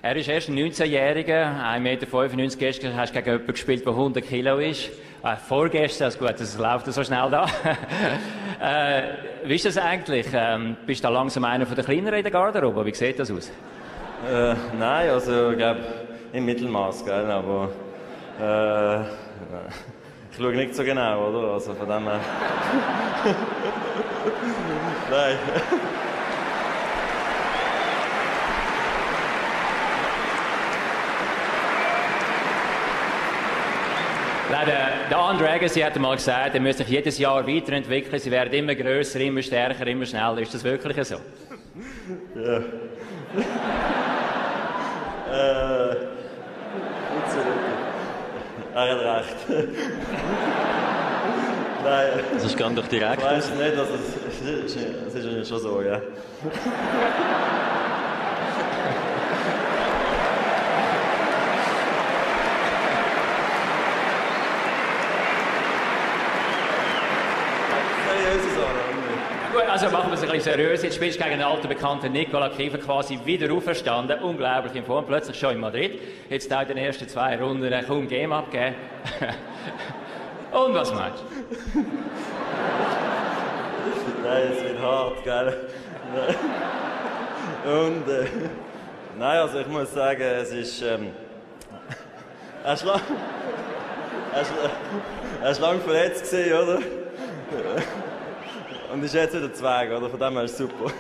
Er ist erst ein 19-Jähriger, 1,95 Meter. Gestern hast du gegen jemanden gespielt, der 100 Kilo ist. Vorgestern, also gut, das läuft so schnell da. Wie ist das eigentlich? Bist du da langsam einer der Kleineren in der Garderobe? Wie sieht das aus? Nein, also ich glaube im Mittelmaß, gell, aber ich schaue nicht so genau, oder? Also von dem her. Nein. Der Andre Agassi hat mal gesagt, er müsste sich jedes Jahr weiterentwickeln, sie werden immer grösser, immer stärker, immer schneller. Ist das wirklich so? Ja. Nicht so wirklich. Er hat recht. Nein. Das ist ganz doch direkt. Ich weiss nicht, also es ist schon so, ja. Gut, also machen wir es ein bisschen seriös. Jetzt spielst du gegen den alten Bekannten Nikola Kiefer quasi wieder auferstanden. Unglaublich in Form, plötzlich schon in Madrid. Jetzt da in den ersten 2 Runden kaum Game abgeben. Und was meinst du? Nein, es wird hart, gell? Und nein, also ich muss sagen, es ist er ist lang verletzt gewesen, oder? Und ist jetzt wieder Zweig, oder? Von dem her ist es super.